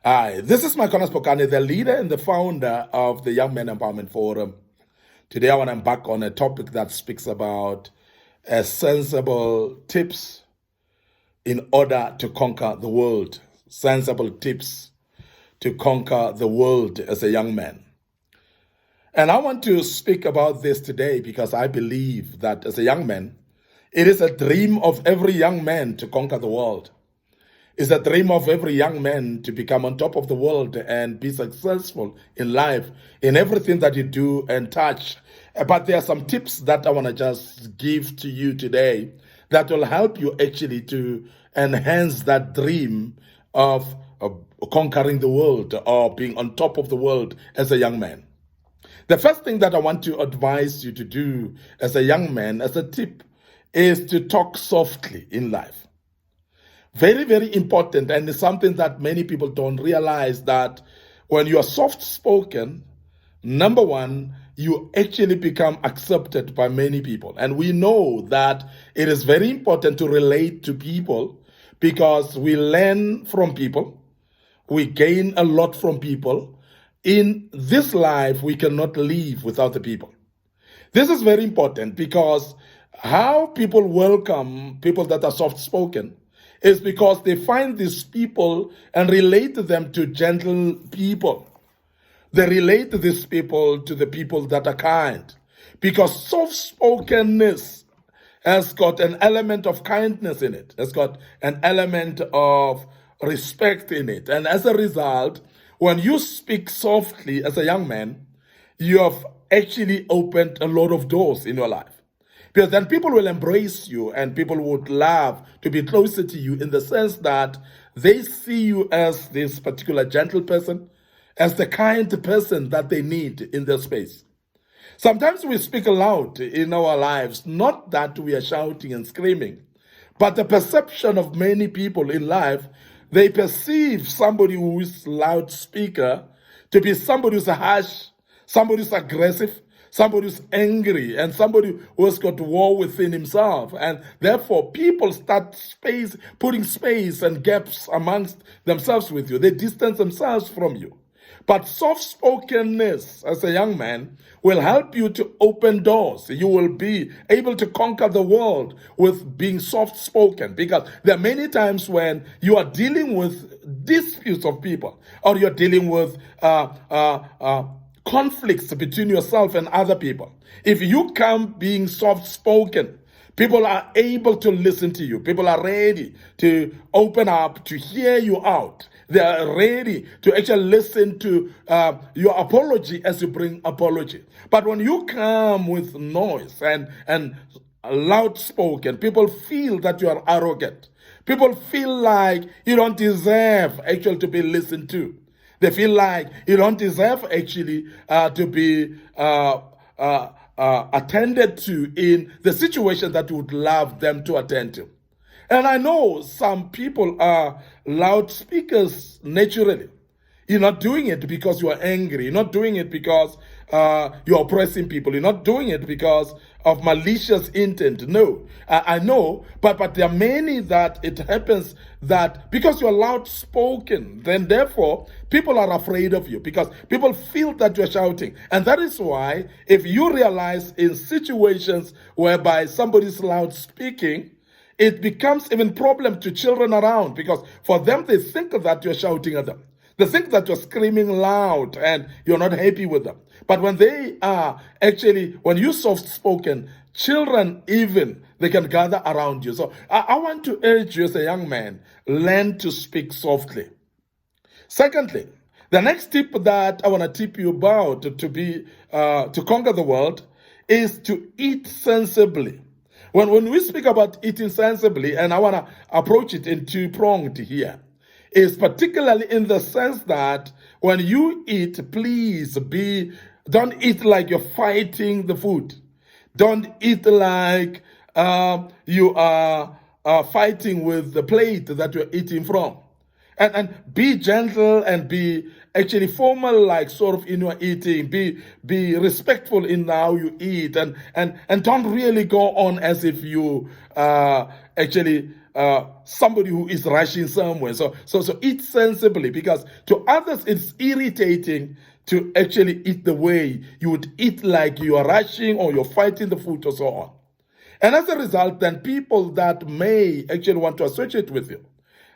Hi, this is Micornus, the leader and the founder of the Young Men Empowerment Forum. Today I want to embark on a topic that speaks about sensible tips in order to conquer the world. Sensible tips to conquer the world as a young man. And I want to speak about this today because I believe that as a young man, it is a dream of every young man to conquer the world. It's a dream of every young man to become on top of the world and be successful in life, in everything that you do and touch. But there are some tips that I want to just give to you today that will help you actually to enhance that dream of conquering the world or being on top of the world as a young man. The first thing that I want to advise you to do as a young man, as a tip, is to talk softly in life. Very, very important, and it's something that many people don't realize, that when you are soft-spoken, number one, you actually become accepted by many people. And we know that it is very important to relate to people because we learn from people, we gain a lot from people. In this life, we cannot live without the people. This is very important because how people welcome people that are soft-spoken is because they find these people and relate them to gentle people. They relate these people to the people that are kind. Because soft-spokenness has got an element of kindness in it. Has got an element of respect in it. And as a result, when you speak softly as a young man, you have actually opened a lot of doors in your life. Because then people will embrace you and people would love to be closer to you in the sense that they see you as this particular gentle person, as the kind person that they need in their space. Sometimes we speak aloud in our lives, not that we are shouting and screaming, but the perception of many people in life, they perceive somebody who is loudspeaker to be somebody who's harsh, somebody who's aggressive, somebody who's angry, and somebody who has got war within himself. And therefore, people start putting space and gaps amongst themselves with you. They distance themselves from you. But soft-spokenness as a young man will help you to open doors. You will be able to conquer the world with being soft-spoken, because there are many times when you are dealing with disputes of people, or you're dealing with conflicts between yourself and other people. If you come being soft-spoken, people are able to listen to you. People are ready to open up, to hear you out. They are ready to actually listen to your apology as you bring apology. But when you come with noise and loud-spoken, people feel that you are arrogant. People feel like you don't deserve actually to be listened to. They feel like you don't deserve actually to be attended to in the situation that you would love them to attend to. And I know some people are loudspeakers naturally. You're not doing it because you are angry. You're not doing it because you're oppressing people. You're not doing it because of malicious intent. No, I know, but there are many that it happens that because you're loud spoken, then therefore people are afraid of you because people feel that you're shouting. And that is why if you realize in situations whereby somebody's loud speaking, it becomes even problem to children around, because for them they think that you're shouting at them. They think that you're screaming loud and you're not happy with them. But when they are actually, when you're soft-spoken, children even, they can gather around you. So I want to urge you as a young man, learn to speak softly. Secondly, the next tip that I want to tip you about to conquer the world is to eat sensibly. When we speak about eating sensibly, and I want to approach it in two-pronged here, is particularly in the sense that when you eat, please don't eat like you're fighting the food. Don't eat like you are fighting with the plate that you're eating from. And be gentle and be actually formal, like sort of in your eating. Be respectful in how you eat, and don't really go on as if you actually somebody who is rushing somewhere. So eat sensibly, because to others it's irritating to actually eat the way you would eat, like you are rushing or you're fighting the food or so on. And as a result, then people that may actually want to associate with you,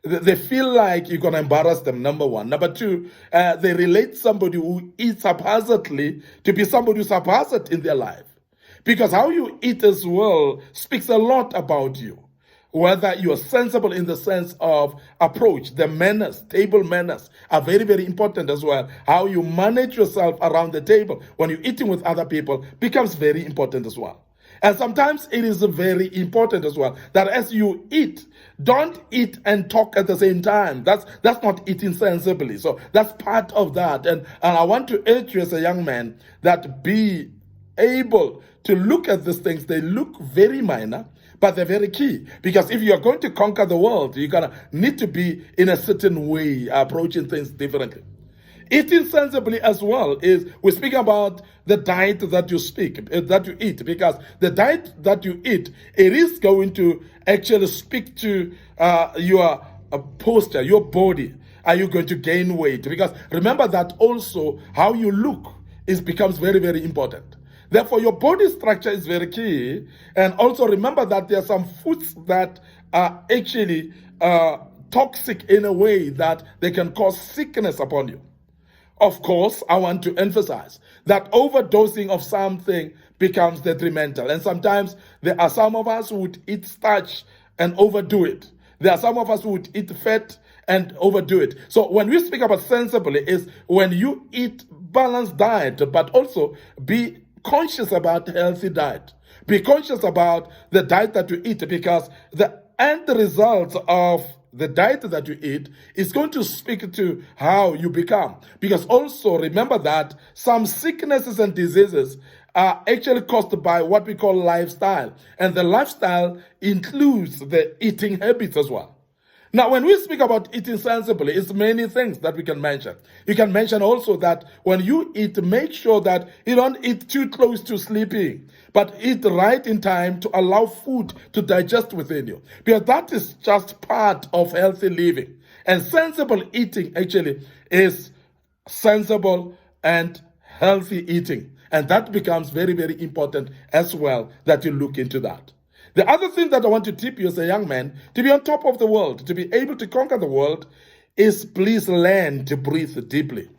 they feel like you're going to embarrass them, number one. Number two, they relate somebody who eats haphazardly to be somebody who's haphazard in their life. Because how you eat as well speaks a lot about you. Whether you are sensible in the sense of approach, the manners, table manners are very, very important as well. How you manage yourself around the table when you're eating with other people becomes very important as well. And sometimes it is very important as well that as you eat, don't eat and talk at the same time. That's not eating sensibly. So that's part of that. And I want to urge you as a young man that be able to look at these things. They look very minor, but they're very key. Because if you're going to conquer the world, you're going to need to be in a certain way, approaching things differently. Eating sensibly as well is, we're speaking about the diet that you eat, because the diet that you eat, it is going to actually speak to your posture, your body. Are you going to gain weight? Because remember that also how you look becomes very, very important. Therefore, your body structure is very key. And also remember that there are some foods that are actually toxic in a way that they can cause sickness upon you. Of course, I want to emphasize that overdosing of something becomes detrimental. And sometimes there are some of us who would eat starch and overdo it. There are some of us who would eat fat and overdo it. So when we speak about sensibly, is when you eat balanced diet, but also be conscious about healthy diet. Be conscious about the diet that you eat, because the end result of the diet that you eat is going to speak to how you become. Because also remember that some sicknesses and diseases are actually caused by what we call lifestyle. And the lifestyle includes the eating habits as well. Now, when we speak about eating sensibly, it's many things that we can mention. You can mention also that when you eat, make sure that you don't eat too close to sleeping, but eat right in time to allow food to digest within you. Because that is just part of healthy living. And sensible eating actually is sensible and healthy eating. And that becomes very, very important as well, that you look into that. The other thing that I want to tip you as a young man, to be on top of the world, to be able to conquer the world, is please learn to breathe deeply.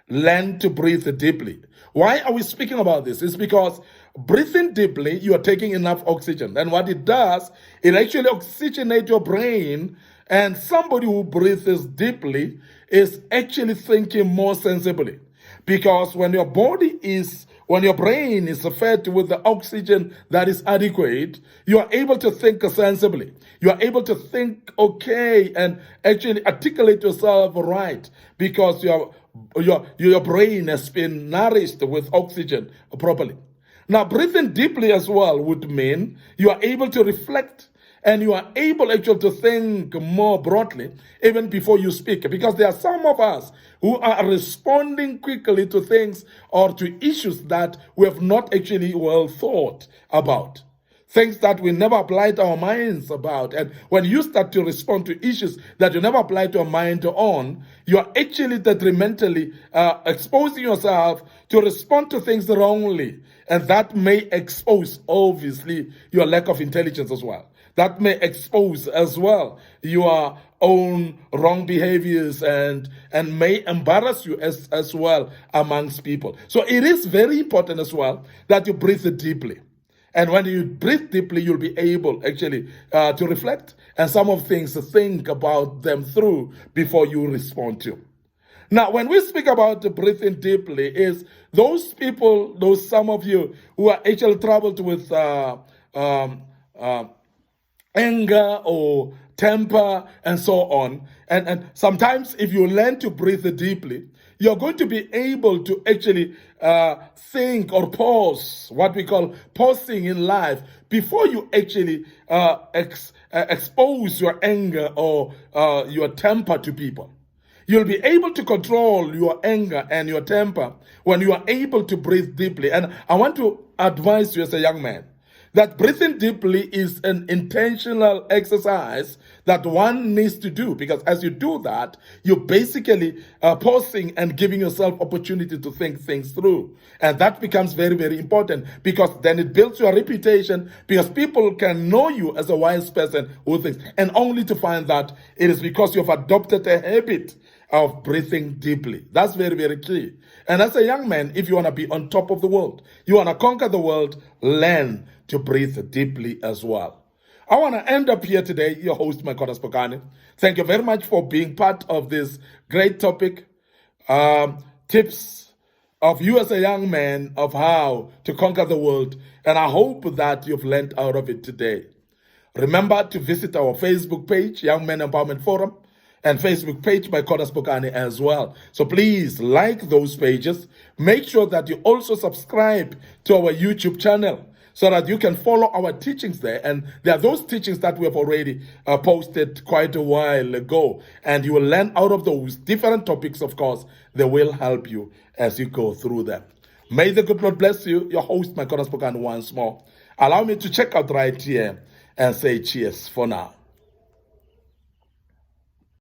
Learn to breathe deeply. Why are we speaking about this? It's because breathing deeply, you are taking enough oxygen. And what it does, it actually oxygenates your brain. And somebody who breathes deeply is actually thinking more sensibly. Because when your brain is fed with the oxygen that is adequate, you are able to think sensibly. You are able to think okay and actually articulate yourself right, because your brain has been nourished with oxygen properly. Now, breathing deeply as well would mean you are able to reflect, and you are able actually to think more broadly even before you speak. Because there are some of us who are responding quickly to things or to issues that we have not actually well thought about. Things that we never applied our minds about. And when you start to respond to issues that you never applied your mind on, you are actually detrimentally exposing yourself to respond to things wrongly. And that may expose, obviously, your lack of intelligence as well. That may expose as well your own wrong behaviors and may embarrass you as well amongst people. So it is very important as well that you breathe deeply. And when you breathe deeply, you'll be able actually to reflect, and some of things to think about them through before you respond to. Now, when we speak about breathing deeply, is those people, some of you who are actually troubled with anger or temper and so on. And sometimes if you learn to breathe deeply, you're going to be able to actually think or pause, what we call pausing in life, before you actually expose your anger or your temper to people. You'll be able to control your anger and your temper when you are able to breathe deeply. And I want to advise you as a young man that breathing deeply is an intentional exercise that one needs to do, because as you do that, you're basically pausing and giving yourself opportunity to think things through. And that becomes very, very important, because then it builds your reputation, because people can know you as a wise person who thinks, and only to find that it is because you've adopted a habit of breathing deeply. That's very, very key. And as a young man, if you want to be on top of the world, you want to conquer the world, learn to breathe deeply as well. I want to end up here today, your host, Micornus Phokane. Thank you very much for being part of this great topic. Tips of you as a young man of how to conquer the world. And I hope that you've learned out of it today. Remember to visit our Facebook page, Young Men Empowerment Forum, and Facebook page by Micornus Phokane as well. So please like those pages. Make sure that you also subscribe to our YouTube channel so that you can follow our teachings there. And there are those teachings that we have already posted quite a while ago. And you will learn out of those different topics, of course. They will help you as you go through them. May the good Lord bless you. Your host, Micornus Phokane, once more. Allow me to check out right here and say cheers for now.